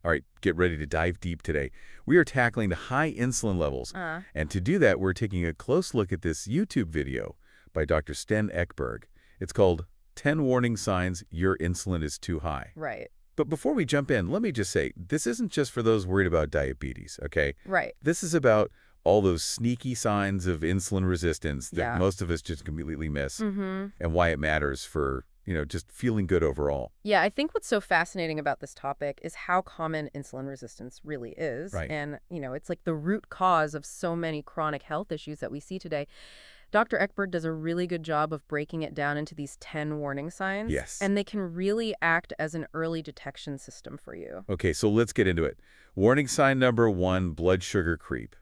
All right, get ready to dive deep today. We are tackling the high insulin levels. And to do that, we're taking a close look at this YouTube video by Dr. Sten Ekberg. It's called 10 Warning Signs Your Insulin is Too High. Right. But before we jump in, let me just say, this isn't just for those worried about diabetes, okay? Right. This is about all those sneaky signs of insulin resistance that most of us just completely miss, and why it matters for, just feeling good overall. Yeah, I think what's so fascinating about this topic is how common insulin resistance really is. Right. And, it's like the root cause of so many chronic health issues that we see today. Dr. Ekberg does a really good job of breaking it down into these 10 warning signs. Yes. And they can really act as an early detection system for you. Okay, so let's get into it. Warning sign number 1, blood sugar creep.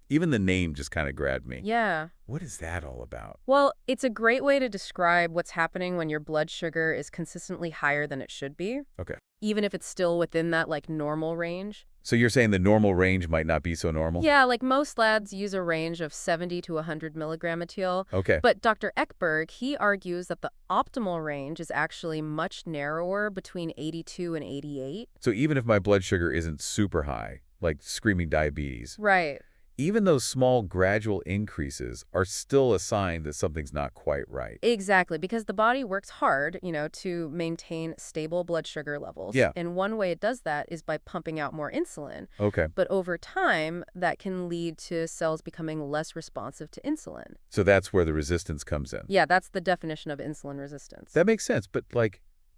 Even the name just kind of grabbed me. Yeah. What is that all about? Well, it's a great way to describe what's happening when your blood sugar is consistently higher than it should be. Okay. Even if it's still within that, normal range. So you're saying the normal range might not be so normal? Yeah, most labs use a range of 70 to 100 milligram ethyl. Okay. But Dr. Ekberg, he argues that the optimal range is actually much narrower, between 82 and 88. So even if my blood sugar isn't super high, like screaming diabetes, Right. even those small gradual increases are still a sign that something's not quite right. Exactly, because the body works hard, to maintain stable blood sugar levels. Yeah. And one way it does that is by pumping out more insulin. Okay. But over time, that can lead to cells becoming less responsive to insulin. So that's where the resistance comes in. Yeah, that's the definition of insulin resistance. That makes sense, but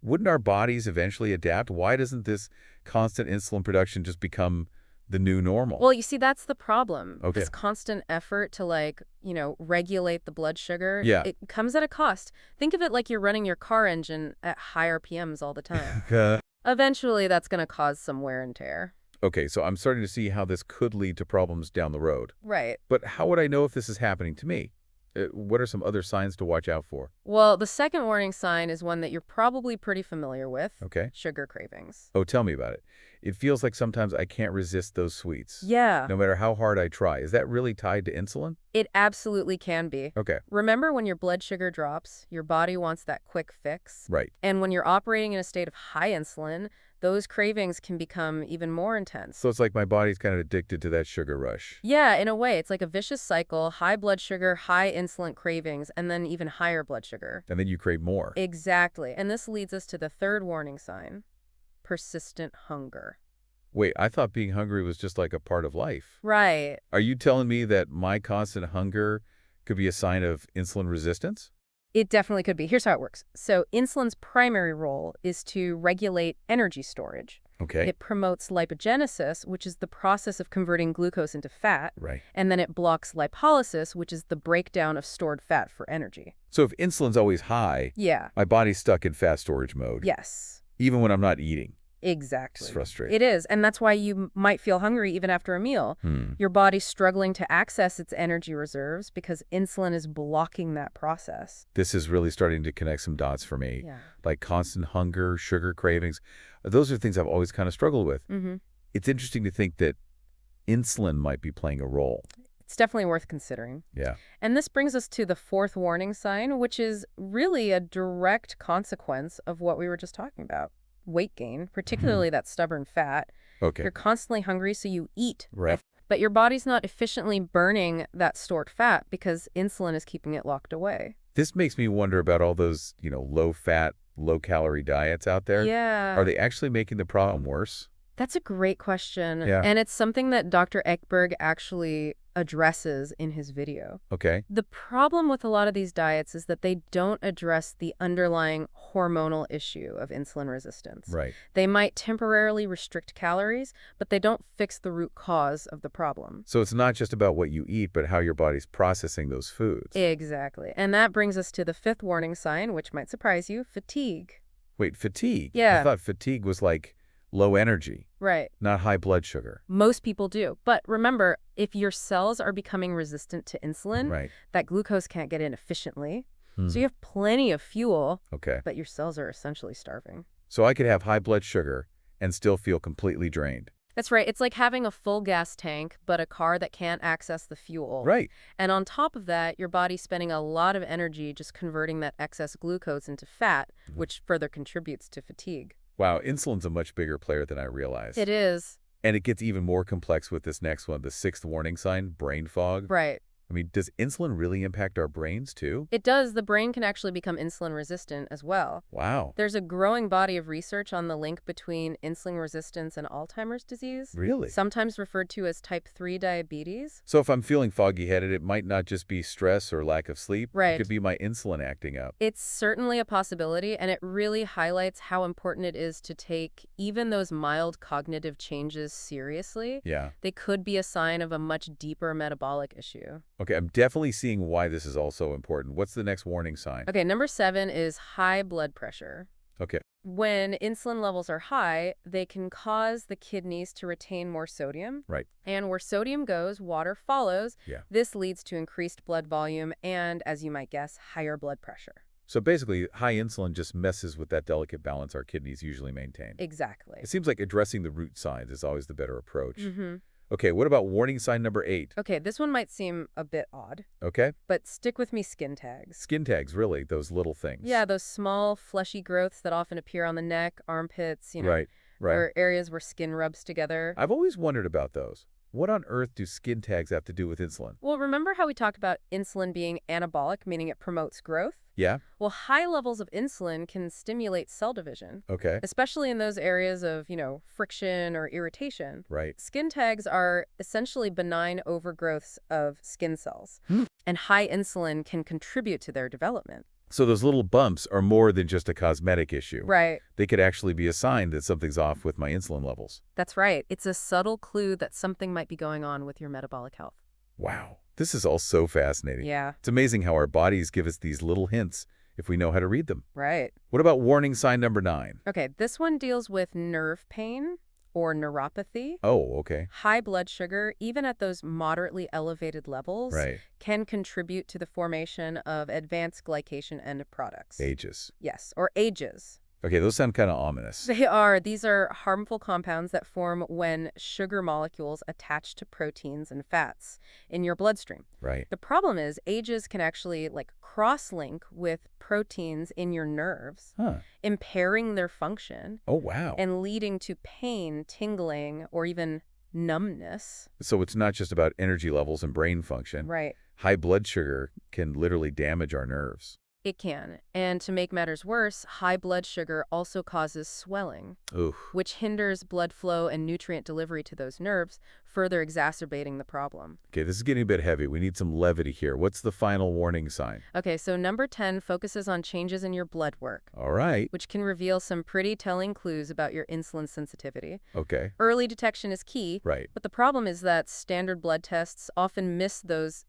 wouldn't our bodies eventually adapt? Why doesn't this constant insulin production just become the new normal? Well, you see, that's the problem. Okay. This constant effort to regulate the blood sugar. Yeah. It comes at a cost. Think of it like you're running your car engine at high RPMs all the time. Eventually, that's going to cause some wear and tear. Okay, so I'm starting to see how this could lead to problems down the road. Right. But how would I know if this is happening to me? What are some other signs to watch out for? Well, the second warning sign is one that you're probably pretty familiar with. Okay. Sugar cravings. Oh, tell me about it. It feels like sometimes I can't resist those sweets. Yeah. No matter how hard I try. Is that really tied to insulin? It absolutely can be. Okay. Remember when your blood sugar drops, your body wants that quick fix? Right. And when you're operating in a state of high insulin, those cravings can become even more intense. So it's like my body's kind of addicted to that sugar rush. Yeah, in a way. It's like a vicious cycle: high blood sugar, high insulin cravings, and then even higher blood sugar. And then you crave more. Exactly. And this leads us to the third warning sign: persistent hunger. Wait, I thought being hungry was just like a part of life. Right. Are you telling me that my constant hunger could be a sign of insulin resistance? It definitely could be. Here's how it works. So insulin's primary role is to regulate energy storage. Okay. It promotes lipogenesis, which is the process of converting glucose into fat. Right. And then it blocks lipolysis, which is the breakdown of stored fat for energy. So if insulin's always high, Yeah. my body's stuck in fat storage mode. Yes. Even when I'm not eating. Exactly. It's frustrating. It is. And that's why you might feel hungry even after a meal. Your body's struggling to access its energy reserves because insulin is blocking that process. This is really starting to connect some dots for me. Yeah. Like constant hunger, sugar cravings. Those are things I've always kind of struggled with. It's interesting to think that insulin might be playing a role. It's definitely worth considering. Yeah. And this brings us to the fourth warning sign, which is really a direct consequence of what we were just talking about. Weight gain, particularly that stubborn fat. Okay. You're constantly hungry, so you eat. Right. But your body's not efficiently burning that stored fat because insulin is keeping it locked away. This makes me wonder about all those, low-fat, low-calorie diets out there. Yeah. Are they actually making the problem worse? That's a great question. Yeah. And it's something that Dr. Ekberg actually addresses in his video. Okay. The problem with a lot of these diets is that they don't address the underlying hormonal issue of insulin resistance. Right. They might temporarily restrict calories, but they don't fix the root cause of the problem. So it's not just about what you eat, but how your body's processing those foods. Exactly. And that brings us to the fifth warning sign, which might surprise you: fatigue. Wait, fatigue? Yeah. I thought fatigue was like low energy, Right. not high blood sugar. Most people do. But remember, if your cells are becoming resistant to insulin, Right. that glucose can't get in efficiently. So you have plenty of fuel, Okay. but your cells are essentially starving. So I could have high blood sugar and still feel completely drained. That's right. It's like having a full gas tank, but a car that can't access the fuel. Right. And on top of that, your body's spending a lot of energy just converting that excess glucose into fat, which further contributes to fatigue. Wow, insulin's a much bigger player than I realized. It is. And it gets even more complex with this next one, the sixth warning sign, brain fog. Right. I mean, does insulin really impact our brains too? It does. The brain can actually become insulin resistant as well. Wow. There's a growing body of research on the link between insulin resistance and Alzheimer's disease. Really? Sometimes referred to as type 3 diabetes. So if I'm feeling foggy-headed, it might not just be stress or lack of sleep. Right. It could be my insulin acting up. It's certainly a possibility, and it really highlights how important it is to take even those mild cognitive changes seriously. Yeah. They could be a sign of a much deeper metabolic issue. Okay, I'm definitely seeing why this is also important. What's the next warning sign? Okay, number 7 is high blood pressure. Okay. When insulin levels are high, they can cause the kidneys to retain more sodium. Right. And where sodium goes, water follows. Yeah. This leads to increased blood volume and, as you might guess, higher blood pressure. So basically, high insulin just messes with that delicate balance our kidneys usually maintain. Exactly. It seems like addressing the root signs is always the better approach. Mm-hmm. Okay, what about warning sign number 8? Okay, this one might seem a bit odd. Okay. But stick with me, skin tags. Skin tags, really, those little things. Yeah, those small, fleshy growths that often appear on the neck, armpits, Right. or areas where skin rubs together. I've always wondered about those. What on earth do skin tags have to do with insulin? Well, remember how we talked about insulin being anabolic, meaning it promotes growth? Yeah? Well, high levels of insulin can stimulate cell division, Okay. especially in those areas of, friction or irritation. Right. Skin tags are essentially benign overgrowths of skin cells, and high insulin can contribute to their development. So those little bumps are more than just a cosmetic issue. Right. They could actually be a sign that something's off with my insulin levels. That's right. It's a subtle clue that something might be going on with your metabolic health. Wow. This is all so fascinating. Yeah. It's amazing how our bodies give us these little hints if we know how to read them. Right. What about warning sign number 9? Okay, this one deals with nerve pain or neuropathy. Oh, okay. High blood sugar, even at those moderately elevated levels, Right. can contribute to the formation of advanced glycation end products. Ages. Yes, or AGEs. Okay, those sound kind of ominous. They are. These are harmful compounds that form when sugar molecules attach to proteins and fats in your bloodstream. Right. The problem is AGEs can actually cross-link with proteins in your nerves, impairing their function. Oh, wow. And leading to pain, tingling, or even numbness. So it's not just about energy levels and brain function. Right. High blood sugar can literally damage our nerves. It can. And to make matters worse, high blood sugar also causes swelling, Oof. which hinders blood flow and nutrient delivery to those nerves, further exacerbating the problem. Okay, this is getting a bit heavy. We need some levity here. What's the final warning sign? Okay, so number 10 focuses on changes in your blood work, All right. which can reveal some pretty telling clues about your insulin sensitivity. Okay. Early detection is key, Right. but the problem is that standard blood tests often miss those,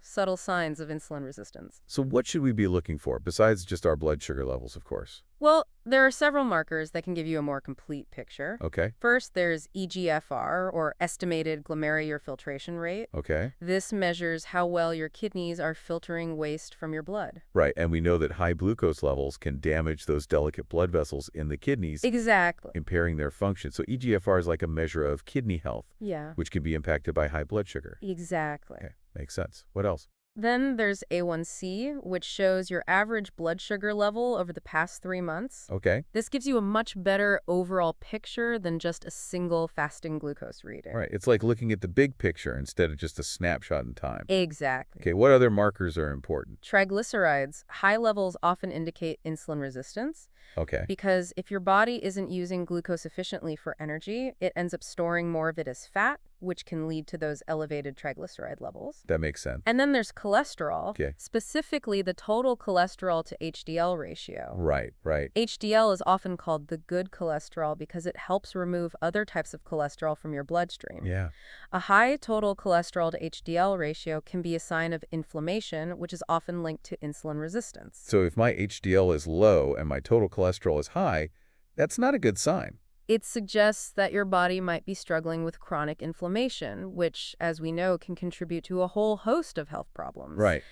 subtle signs of insulin resistance. So what should we be looking for, besides just our blood sugar levels, of course? Well, there are several markers that can give you a more complete picture. Okay. First, there's eGFR, or estimated glomerular filtration rate. Okay. This measures how well your kidneys are filtering waste from your blood. Right, and we know that high glucose levels can damage those delicate blood vessels in the kidneys, Exactly. impairing their function. So eGFR is like a measure of kidney health, Yeah, which can be impacted by high blood sugar. exactly. Okay, makes sense. What else? Then there's A1C, which shows your average blood sugar level over the past 3 months. Okay. This gives you a much better overall picture than just a single fasting glucose reading. Right, it's like looking at the big picture instead of just a snapshot in time. Exactly. Okay, what other markers are important? Triglycerides, high levels often indicate insulin resistance Okay. because if your body isn't using glucose efficiently for energy, it ends up storing more of it as fat, which can lead to those elevated triglyceride levels. That makes sense. And then there's cholesterol, Okay. specifically the total cholesterol to HDL ratio. Right. HDL is often called the good cholesterol because it helps remove other types of cholesterol from your bloodstream. Yeah. A high total cholesterol to HDL ratio can be a sign of inflammation, which is often linked to insulin resistance. So if my HDL is low and my total cholesterol is high, that's not a good sign. It suggests that your body might be struggling with chronic inflammation, which, as we know, can contribute to a whole host of health problems. Right.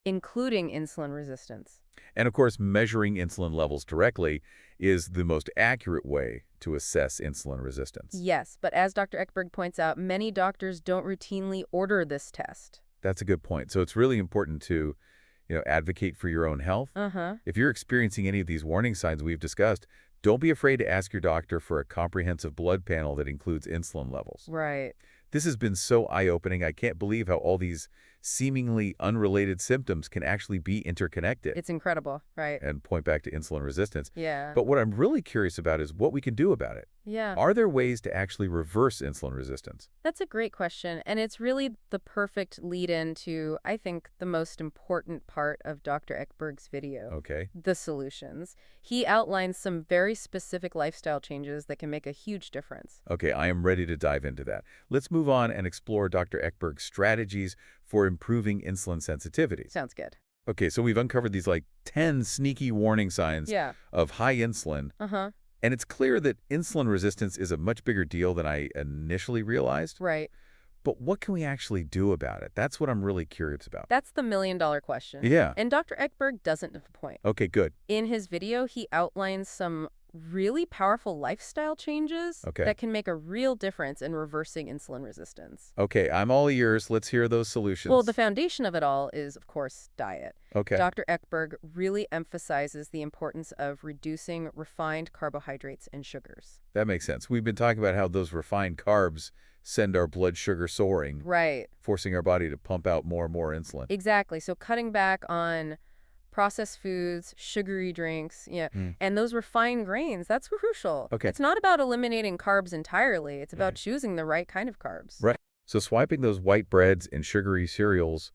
Including insulin resistance. And of course, measuring insulin levels directly is the most accurate way to assess insulin resistance. Yes, but as Dr. Ekberg points out, many doctors don't routinely order this test. That's a good point. So it's really important to, advocate for your own health. Uh-huh. If you're experiencing any of these warning signs we've discussed, Don't be afraid to ask your doctor for a comprehensive blood panel that includes insulin levels. Right. This has been so eye-opening. I can't believe how all these seemingly unrelated symptoms can actually be interconnected. It's incredible, right? And point back to insulin resistance. Yeah. But what I'm really curious about is what we can do about it. Yeah. Are there ways to actually reverse insulin resistance? That's a great question, and it's really the perfect lead-in to, I think, the most important part of Dr. Ekberg's video. Okay. The solutions. He outlines some very specific lifestyle changes that can make a huge difference. Okay, I am ready to dive into that. Let's move on and explore Dr. Ekberg's strategies for improving insulin sensitivity. Sounds good. Okay, so we've uncovered these 10 sneaky warning signs of high insulin. And it's clear that insulin resistance is a much bigger deal than I initially realized. Right. But what can we actually do about it? That's what I'm really curious about. That's the million-dollar question. Yeah. And Dr. Ekberg doesn't disappoint. Okay, good. In his video, he outlines some really powerful lifestyle changes that can make a real difference in reversing insulin resistance. Okay, I'm all ears. Let's hear those solutions. Well, the foundation of it all is, of course, diet. Okay. Dr. Ekberg really emphasizes the importance of reducing refined carbohydrates and sugars. That makes sense. We've been talking about how those refined carbs send our blood sugar soaring. Right. Forcing our body to pump out more and more insulin. Exactly. So cutting back on processed foods, sugary drinks, and those refined grains, that's crucial. Okay. It's not about eliminating carbs entirely. It's about choosing the right kind of carbs. Right. So swiping those white breads and sugary cereals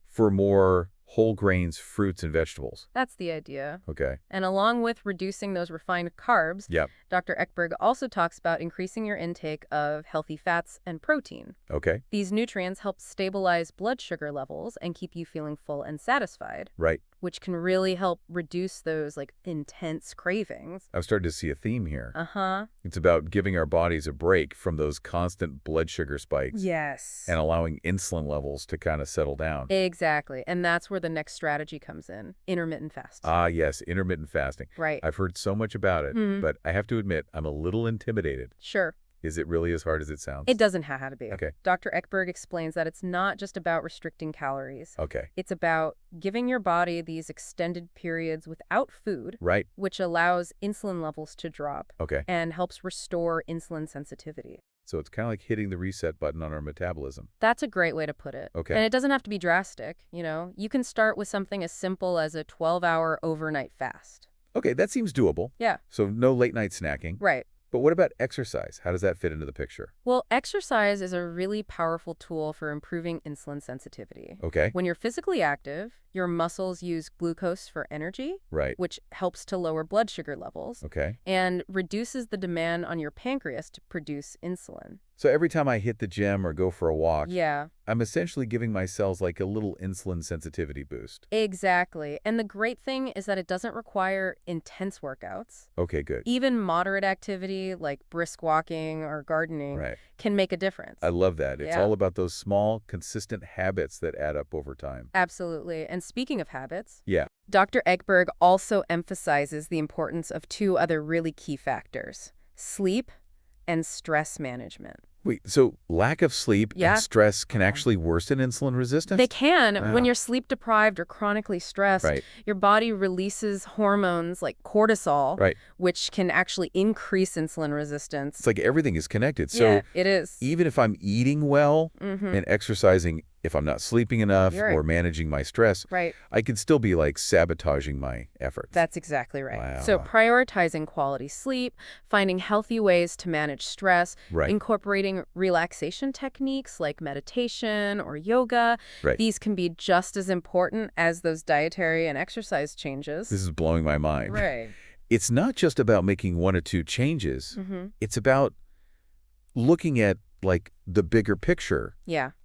for more whole grains, fruits, and vegetables. That's the idea. Okay. And along with reducing those refined carbs, Dr. Ekberg also talks about increasing your intake of healthy fats and protein. Okay. These nutrients help stabilize blood sugar levels and keep you feeling full and satisfied. Right. Which can really help reduce those intense cravings. I've started to see a theme here. Uh-huh. It's about giving our bodies a break from those constant blood sugar spikes. Yes. And allowing insulin levels to kind of settle down. Exactly. And that's where the next strategy comes in. Intermittent fasting. Ah, yes. Intermittent fasting. Right. I've heard so much about it, but I have to admit, I'm a little intimidated. Sure. Is it really as hard as it sounds? It doesn't have to be. Okay. Dr. Ekberg explains that it's not just about restricting calories. Okay. It's about giving your body these extended periods without food, right, which allows insulin levels to drop and helps restore insulin sensitivity. So it's kind of like hitting the reset button on our metabolism. That's a great way to put it. Okay. And it doesn't have to be drastic, You can start with something as simple as a 12-hour overnight fast. Okay, that seems doable. Yeah. So no late-night snacking. Right. But what about exercise? How does that fit into the picture? Well, exercise is a really powerful tool for improving insulin sensitivity. Okay. When you're physically active, your muscles use glucose for energy, right, which helps to lower blood sugar levels, and reduces the demand on your pancreas to produce insulin. So every time I hit the gym or go for a walk, yeah, I'm essentially giving my cells like a little insulin sensitivity boost. Exactly. And the great thing is that it doesn't require intense workouts. Okay, good. Even moderate activity like brisk walking or gardening can make a difference. I love that. It's all about those small, consistent habits that add up over time. Absolutely. And speaking of habits, yeah, Dr. Ekberg also emphasizes the importance of two other really key factors: sleep and stress management. Wait, so lack of sleep and stress can actually worsen insulin resistance? They can. When you're sleep deprived or chronically stressed, your body releases hormones like cortisol, which can actually increase insulin resistance. It's like everything is connected. So it is. Even if I'm eating well and exercising, if I'm not sleeping enough or managing my stress, I could still be sabotaging my efforts. That's exactly right. Wow. So prioritizing quality sleep, finding healthy ways to manage stress, incorporating relaxation techniques like meditation or yoga, these can be just as important as those dietary and exercise changes. This is blowing my mind. Right. It's not just about making one or two changes. It's about looking at the bigger picture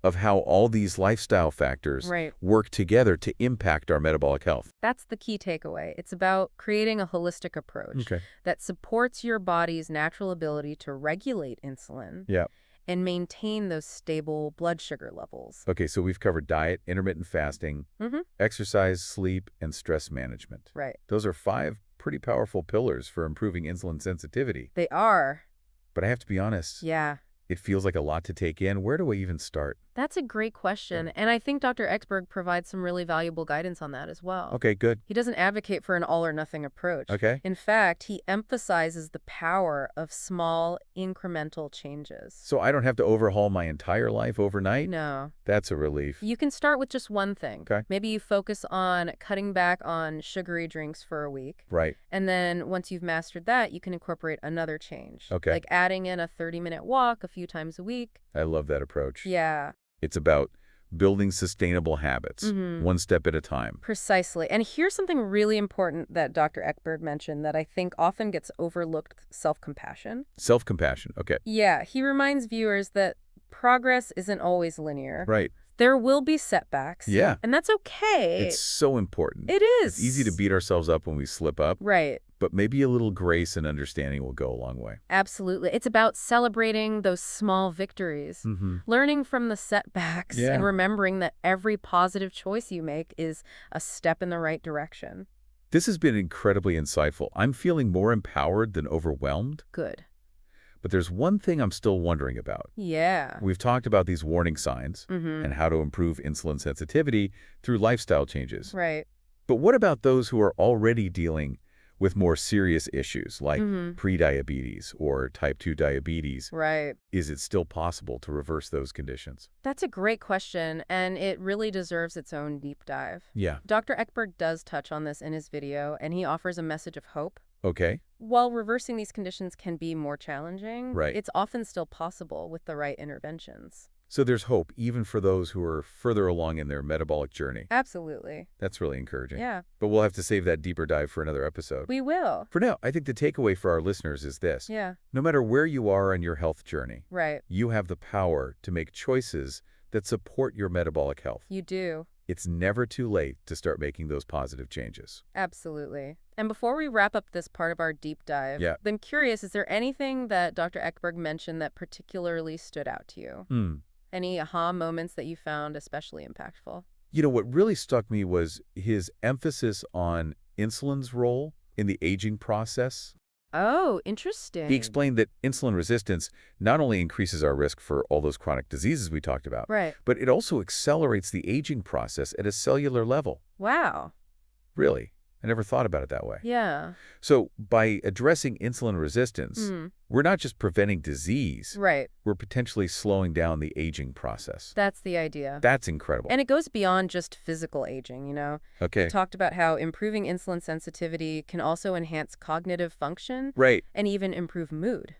of how all these lifestyle factors work together to impact our metabolic health. That's the key takeaway. It's about creating a holistic approach that supports your body's natural ability to regulate insulin and maintain those stable blood sugar levels. Okay, so we've covered diet, intermittent fasting, exercise, sleep, and stress management. Right. Those are 5 pretty powerful pillars for improving insulin sensitivity. They are. But I have to be honest. Yeah. It feels like a lot to take in. Where do I even start? That's a great question, and I think Dr. Ekberg provides some really valuable guidance on that as well. Okay, good. He doesn't advocate for an all-or-nothing approach. Okay. In fact, he emphasizes the power of small, incremental changes. So I don't have to overhaul my entire life overnight? No. That's a relief. You can start with just one thing. Okay. Maybe you focus on cutting back on sugary drinks for a week. Right. And then once you've mastered that, you can incorporate another change. Okay. Like adding in a 30-minute walk a few times a week. I love that approach. Yeah. It's about building sustainable habits, one step at a time. Precisely. And here's something really important that Dr. Ekberg mentioned that I think often gets overlooked: self-compassion. Self-compassion. Okay. Yeah. He reminds viewers that progress isn't always linear. Right. There will be setbacks. Yeah. And that's okay. It's so important. It is. It's easy to beat ourselves up when we slip up. Right. But maybe a little grace and understanding will go a long way. Absolutely. It's about celebrating those small victories, learning from the setbacks, and remembering that every positive choice you make is a step in the right direction. This has been incredibly insightful. I'm feeling more empowered than overwhelmed. Good. But there's one thing I'm still wondering about. Yeah. We've talked about these warning signs and how to improve insulin sensitivity through lifestyle changes. Right. But what about those who are already dealing with more serious issues like prediabetes or type 2 diabetes? Right. Is it still possible to reverse those conditions? That's a great question, and it really deserves its own deep dive. Yeah. Dr. Ekberg does touch on this in his video, and he offers a message of hope. Okay. While reversing these conditions can be more challenging, Right. it's often still possible with the right interventions. So there's hope even for those who are further along in their metabolic journey. Absolutely. That's really encouraging. Yeah. But we'll have to save that deeper dive for another episode. We will. For now, I think the takeaway for our listeners is this. Yeah. No matter where you are on your health journey, Right. you have the power to make choices that support your metabolic health. You do. It's never too late to start making those positive changes. Absolutely. And before we wrap up this part of our deep dive, I'm curious, is there anything that Dr. Ekberg mentioned that particularly stood out to you? Any aha moments that you found especially impactful? You know, what really struck me was his emphasis on insulin's role in the aging process. Oh, interesting. He explained that insulin resistance not only increases our risk for all those chronic diseases we talked about, Right. but it also accelerates the aging process at a cellular level. Wow. Really? I never thought about it that way. Yeah. So by addressing insulin resistance, we're not just preventing disease. Right. We're potentially slowing down the aging process. That's the idea. That's incredible. And it goes beyond just physical aging, you know? Okay. We talked about how improving insulin sensitivity can also enhance cognitive function. Right. And even improve mood.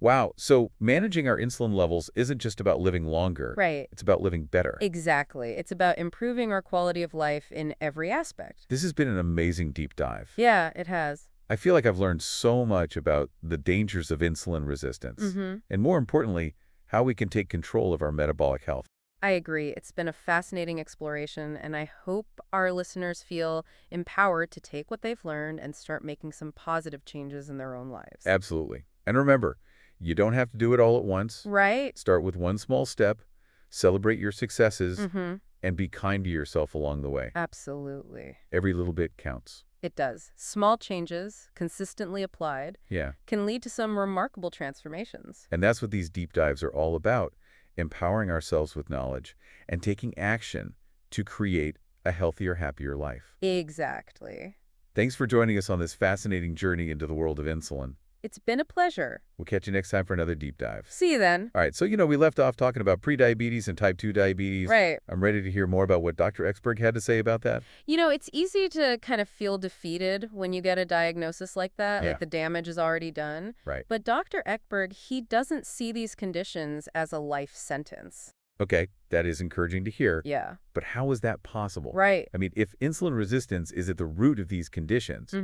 Wow. So managing our insulin levels isn't just about living longer. Right. It's about living better. Exactly. It's about improving our quality of life in every aspect. This has been an amazing deep dive. Yeah, it has. I feel like I've learned so much about the dangers of insulin resistance. And more importantly, how we can take control of our metabolic health. I agree. It's been a fascinating exploration, and I hope our listeners feel empowered to take what they've learned and start making some positive changes in their own lives. Absolutely. And remember, you don't have to do it all at once. Right. Start with one small step, celebrate your successes, and be kind to yourself along the way. Absolutely. Every little bit counts. It does. Small changes, consistently applied, can lead to some remarkable transformations. And that's what these deep dives are all about, empowering ourselves with knowledge and taking action to create a healthier, happier life. Exactly. Thanks for joining us on this fascinating journey into the world of insulin. It's been a pleasure. We'll catch you next time for another deep dive. See you then. All right, so we left off talking about prediabetes and type 2 diabetes. Right. I'm ready to hear more about what Dr. Ekberg had to say about that. You know, it's easy to kind of feel defeated when you get a diagnosis like that, like the damage is already done. Right. But Dr. Ekberg, he doesn't see these conditions as a life sentence. Okay, that is encouraging to hear. Yeah. But how is that possible? Right. I mean, if insulin resistance is at the root of these conditions,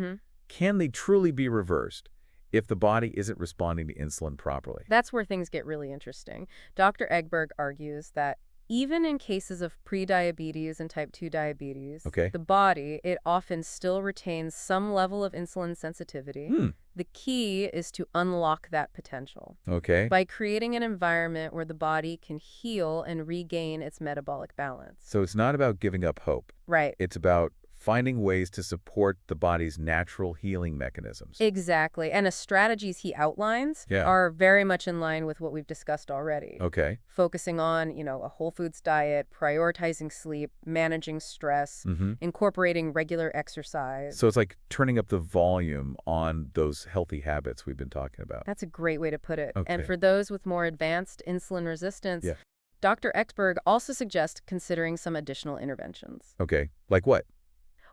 can they truly be reversed if the body isn't responding to insulin properly? That's where things get really interesting. Dr. Ekberg argues that even in cases of prediabetes and type 2 diabetes, the body, it often still retains some level of insulin sensitivity. The key is to unlock that potential. Okay. By creating an environment where the body can heal and regain its metabolic balance. So it's not about giving up hope. Right. It's about finding ways to support the body's natural healing mechanisms. Exactly. And the strategies he outlines are very much in line with what we've discussed already. Okay. Focusing on, a whole foods diet, prioritizing sleep, managing stress, incorporating regular exercise. So it's like turning up the volume on those healthy habits we've been talking about. That's a great way to put it. Okay. And for those with more advanced insulin resistance, Dr. Ekberg also suggests considering some additional interventions. Okay. Like what?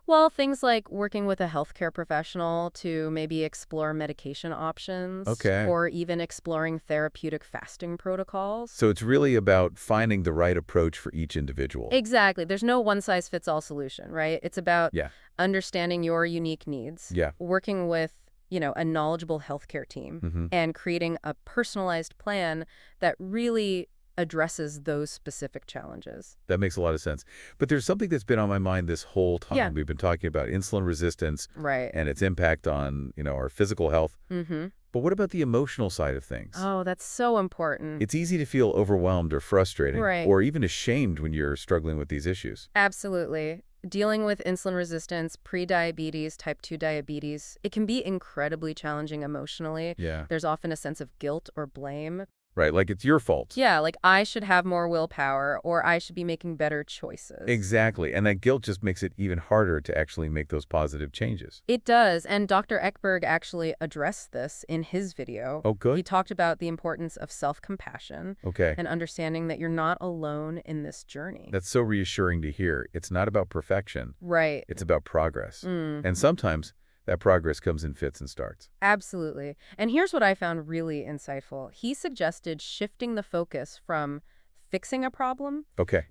Well, things like working with a healthcare professional to maybe explore medication options. Okay. Or even exploring therapeutic fasting protocols. So it's really about finding the right approach for each individual. Exactly. There's no one-size-fits-all solution, right? It's about understanding your unique needs, working with a knowledgeable healthcare team, and creating a personalized plan that really addresses those specific challenges. That makes a lot of sense. But there's something that's been on my mind this whole time. Yeah. We've been talking about insulin resistance Right. and its impact on, our physical health. But what about the emotional side of things? Oh, that's so important. It's easy to feel overwhelmed or frustrated, Right. or even ashamed when you're struggling with these issues. Absolutely. Dealing with insulin resistance, prediabetes, type 2 diabetes, it can be incredibly challenging emotionally. Yeah. There's often a sense of guilt or blame. Right, like it's your fault. Yeah, like I should have more willpower or I should be making better choices. Exactly, and that guilt just makes it even harder to actually make those positive changes. It does, and Dr. Ekberg actually addressed this in his video. Oh, good. He talked about the importance of self-compassion and understanding that you're not alone in this journey. That's so reassuring to hear. It's not about perfection. Right. It's about progress. And sometimes that progress comes in fits and starts. Absolutely. And here's what I found really insightful. He suggested shifting the focus from fixing a problem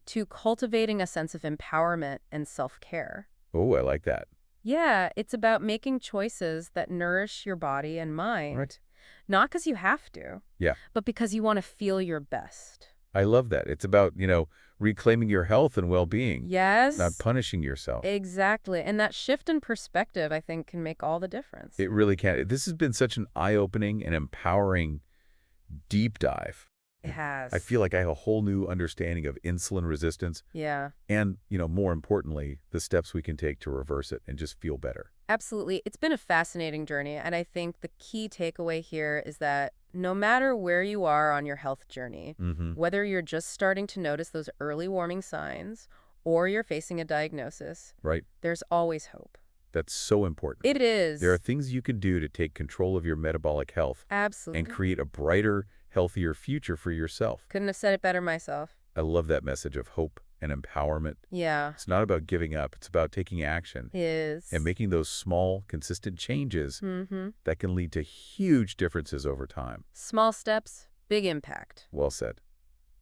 to cultivating a sense of empowerment and self-care. Oh, I like that. Yeah, it's about making choices that nourish your body and mind. Right. Not because you have to, but because you want to feel your best. I love that. It's about, reclaiming your health and well-being. Yes. Not punishing yourself. Exactly. And that shift in perspective, I think, can make all the difference. It really can. This has been such an eye-opening and empowering deep dive. It has. I feel like I have a whole new understanding of insulin resistance. Yeah. And, more importantly, the steps we can take to reverse it and just feel better. Absolutely. It's been a fascinating journey. And I think the key takeaway here is that no matter where you are on your health journey, whether you're just starting to notice those early warning signs or you're facing a diagnosis, there's always hope. That's so important. It is. There are things you can do to take control of your metabolic health. Absolutely. And create a brighter, healthier future for yourself. Couldn't have said it better myself. I love that message of hope and empowerment. Yeah. It's not about giving up. It's about taking action. It is. And making those small, consistent changes that can lead to huge differences over time. Small steps, big impact. Well said.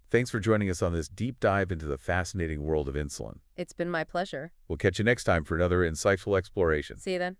Thanks for joining us on this deep dive into the fascinating world of insulin. It's been my pleasure. We'll catch you next time for another insightful exploration. See you then.